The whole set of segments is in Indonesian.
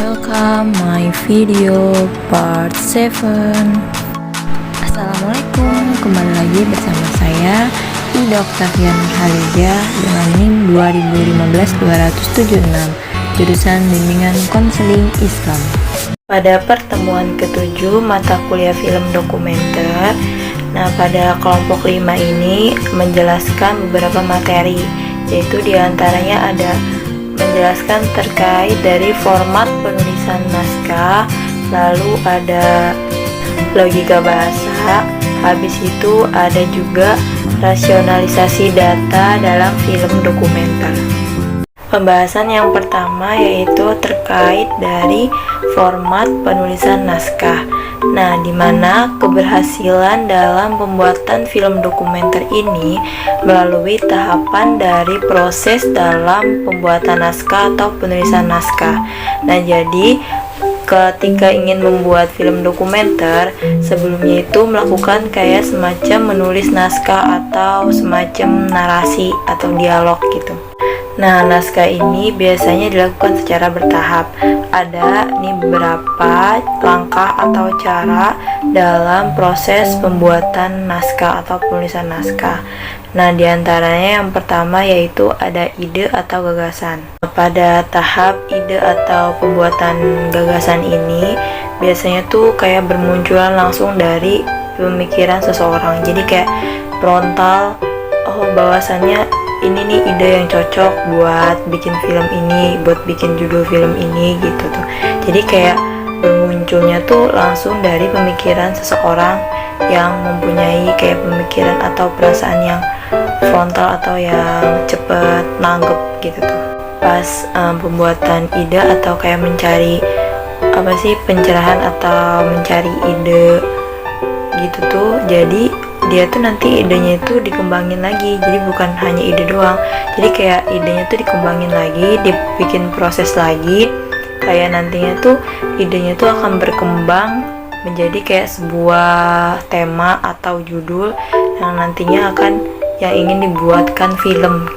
welcome my video part 7. Assalamualaikum, kembali lagi bersama saya Ida Oktavian Halidia dengan NIM 2015-276 jurusan Bimbingan Konseling Islam. Pada pertemuan ke-7 mata kuliah film dokumenter, pada kelompok 5 ini menjelaskan beberapa materi, yaitu diantaranya ada menjelaskan terkait dari format penulisan naskah, lalu ada logika bahasa, habis itu ada juga rasionalisasi data dalam film dokumenter. Pembahasan yang pertama yaitu terkait dari format penulisan naskah. Di mana keberhasilan dalam pembuatan film dokumenter ini melalui tahapan dari proses dalam pembuatan naskah atau penulisan naskah. Jadi ketika ingin membuat film dokumenter, sebelumnya itu melakukan kayak semacam menulis naskah atau semacam narasi atau dialog gitu. Naskah ini biasanya dilakukan secara bertahap. Ada beberapa langkah atau cara dalam proses pembuatan naskah atau penulisan naskah. Diantaranya yang pertama yaitu ada ide atau gagasan. Pada tahap ide atau pembuatan gagasan ini biasanya tuh kayak bermunculan langsung dari pemikiran seseorang. Jadi kayak frontal, bahwasannya ini nih ide yang cocok buat bikin film ini, buat bikin judul film ini gitu tuh. Jadi kayak bermunculnya tuh langsung dari pemikiran seseorang yang mempunyai kayak pemikiran atau perasaan yang frontal atau yang cepet nanggep gitu tuh. Pas pembuatan ide atau kayak mencari pencerahan atau mencari ide gitu tuh, jadi dia tuh nanti idenya itu dikembangin lagi, jadi bukan hanya ide doang, jadi kayak idenya tuh dikembangin lagi, dibikin proses lagi, kayak nantinya tuh idenya tuh akan berkembang menjadi kayak sebuah tema atau judul yang nantinya yang ingin dibuatkan film.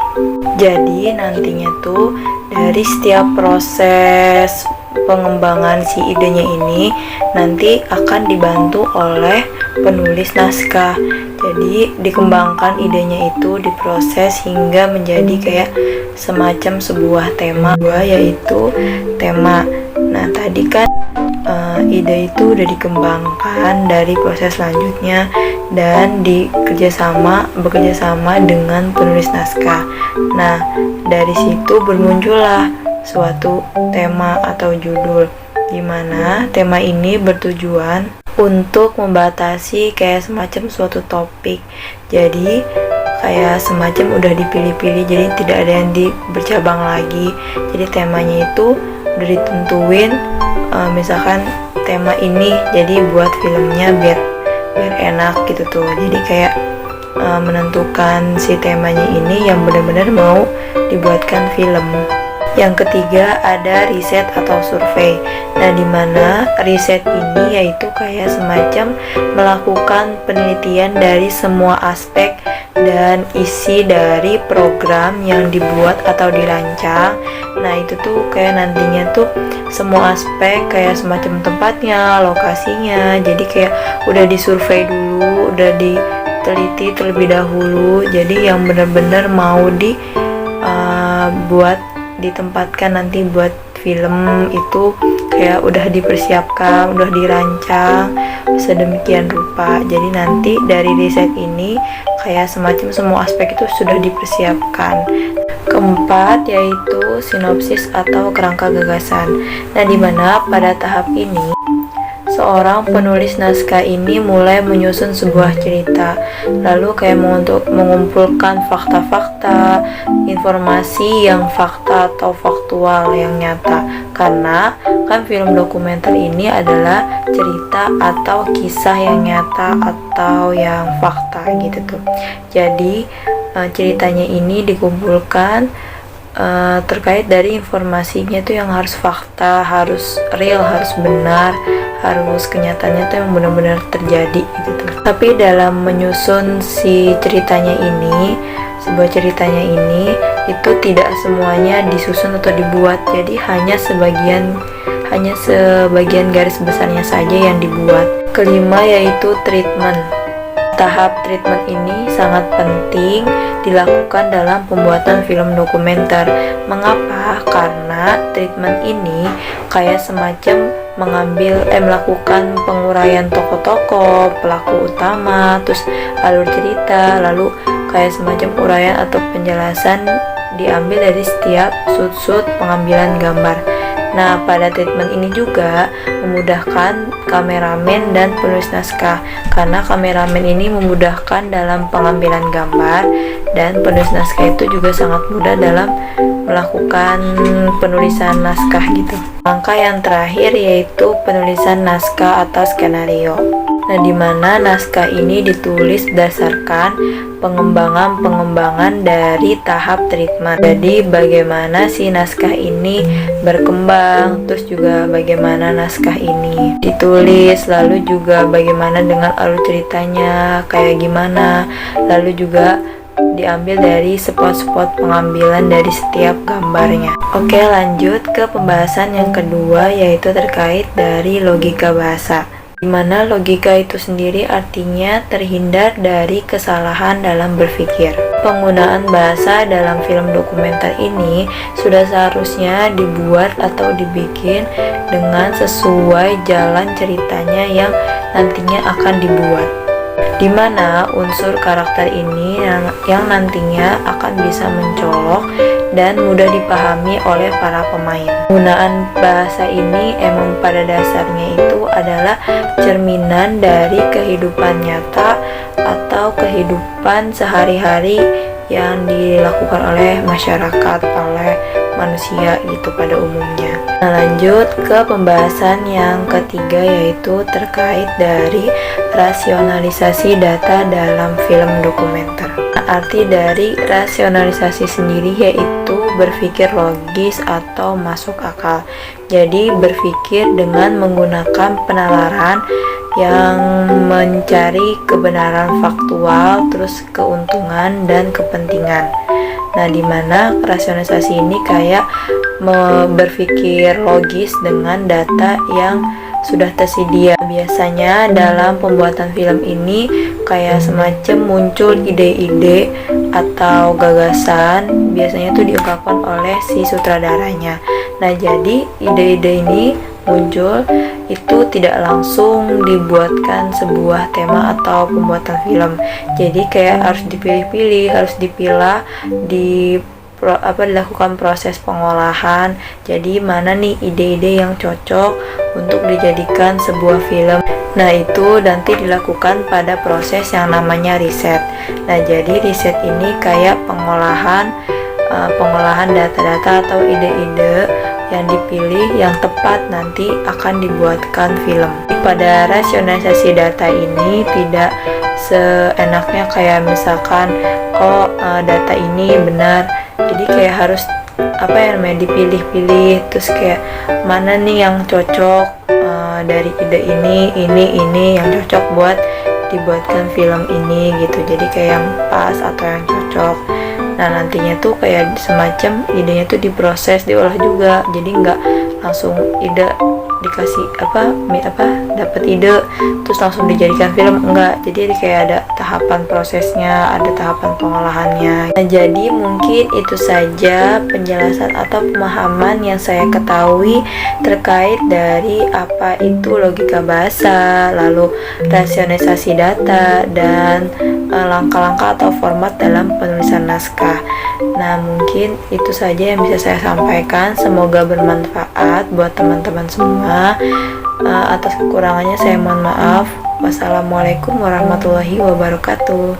Jadi nantinya tuh dari setiap proses pengembangan si idenya ini nanti akan dibantu oleh penulis naskah. Jadi dikembangkan idenya itu, diproses hingga menjadi kayak semacam sebuah tema, yaitu tema. Tadi kan ide itu udah dikembangkan dari proses selanjutnya dan bekerja sama dengan penulis naskah. Dari situ bermuncullah suatu tema atau judul, di mana tema ini bertujuan untuk membatasi kayak semacam suatu topik. Jadi kayak semacam udah dipilih-pilih, jadi tidak ada yang bercabang lagi. Jadi temanya itu udah ditentuin, misalkan tema ini jadi buat filmnya biar enak gitu tuh. Jadi kayak menentukan si temanya ini yang benar-benar mau dibuatkan film. Yang ketiga ada riset atau survei. Di mana riset ini yaitu kayak semacam melakukan penelitian dari semua aspek dan isi dari program yang dibuat atau dirancang. Itu tuh kayak nantinya tuh semua aspek kayak semacam tempatnya, lokasinya. Jadi kayak udah disurvei dulu, udah diteliti terlebih dahulu. Jadi yang benar-benar mau ditempatkan nanti buat film itu kayak udah dipersiapkan, udah dirancang sedemikian rupa. Jadi nanti dari riset ini kayak semacam semua aspek itu sudah dipersiapkan. Keempat yaitu sinopsis atau kerangka gagasan. Di mana pada tahap ini seorang penulis naskah ini mulai menyusun sebuah cerita, lalu kayak mengumpulkan fakta-fakta, informasi yang fakta atau faktual yang nyata. Karena kan film dokumenter ini adalah cerita atau kisah yang nyata atau yang fakta gitu tuh. Jadi ceritanya ini dikumpulkan terkait dari informasinya tuh yang harus fakta, harus real, harus benar, harus kenyataannya tuh yang benar-benar terjadi gitu. Tapi dalam menyusun si ceritanya ini, sebuah ceritanya ini itu tidak semuanya disusun atau dibuat, jadi hanya hanya sebagian garis besarnya saja yang dibuat. Kelima yaitu treatment. Tahap treatment ini sangat penting dilakukan dalam pembuatan film dokumenter. Mengapa? Karena treatment ini kayak semacam melakukan penguraian tokoh-tokoh, pelaku utama, terus alur cerita, lalu kayak semacam uraian atau penjelasan diambil dari setiap sud-sud pengambilan gambar. Nah, pada treatment ini juga memudahkan kameramen dan penulis naskah, karena kameramen ini memudahkan dalam pengambilan gambar dan penulis naskah itu juga sangat mudah dalam melakukan penulisan naskah gitu. Langkah yang terakhir yaitu penulisan naskah atau skenario. Nah, di mana naskah ini ditulis berdasarkan pengembangan dari tahap treatment. Jadi bagaimana si naskah ini berkembang, terus juga bagaimana naskah ini ditulis, lalu juga bagaimana dengan alur ceritanya kayak gimana, lalu juga diambil dari spot-spot pengambilan dari setiap gambarnya. Oke, lanjut ke pembahasan yang kedua yaitu terkait dari logika bahasa. Dimana logika itu sendiri artinya terhindar dari kesalahan dalam berpikir. Penggunaan bahasa dalam film dokumenter ini sudah seharusnya dibuat atau dibikin dengan sesuai jalan ceritanya yang nantinya akan dibuat, dimana unsur karakter ini yang nantinya akan bisa mencolok dan mudah dipahami oleh para pemain. Penggunaan bahasa ini emang pada dasarnya itu adalah cerminan dari kehidupan nyata atau kehidupan sehari-hari yang dilakukan oleh masyarakat, oleh manusia gitu pada umumnya. Nah, lanjut ke pembahasan yang ketiga yaitu terkait dari rasionalisasi data dalam film dokumenter. Arti dari rasionalisasi sendiri yaitu berpikir logis atau masuk akal. Jadi berpikir dengan menggunakan penalaran yang mencari kebenaran faktual, terus keuntungan dan kepentingan. Nah, dimana rasionalisasi ini kayak berpikir logis dengan data yang sudah tersedia. Biasanya dalam pembuatan film ini kayak semacam muncul ide-ide atau gagasan, biasanya itu diungkapkan oleh si sutradaranya. Nah, jadi ide-ide ini muncul itu tidak langsung dibuatkan sebuah tema atau pembuatan film. Jadi kayak harus dipilih-pilih, harus dipilah, dilakukan proses pengolahan. Jadi mana nih ide-ide yang cocok untuk dijadikan sebuah film. Nah, itu nanti dilakukan pada proses yang namanya riset. Nah, jadi riset ini kayak pengolahan data-data atau ide-ide yang dipilih yang tepat nanti akan dibuatkan film. Pada rasionalisasi data ini tidak seenaknya kayak misalkan data ini benar, jadi kayak harus dipilih-pilih, terus kayak mana nih yang cocok dari ide ini yang cocok buat dibuatkan film ini gitu. Jadi kayak yang pas atau yang cocok. Nah, nantinya tuh kayak semacam idenya tuh diproses, diolah juga. Jadi nggak langsung ide dikasih dapat ide terus langsung dijadikan film, enggak. Jadi kayak ada tahapan prosesnya, ada tahapan pengolahannya. Nah, jadi mungkin itu saja penjelasan atau pemahaman yang saya ketahui terkait dari apa itu logika bahasa, lalu rasionalisasi data, dan langkah-langkah atau format dalam penulisan naskah. Nah, mungkin itu saja yang bisa saya sampaikan. Semoga bermanfaat buat teman-teman semua. Atas kekurangannya saya mohon maaf. Wassalamualaikum warahmatullahi wabarakatuh.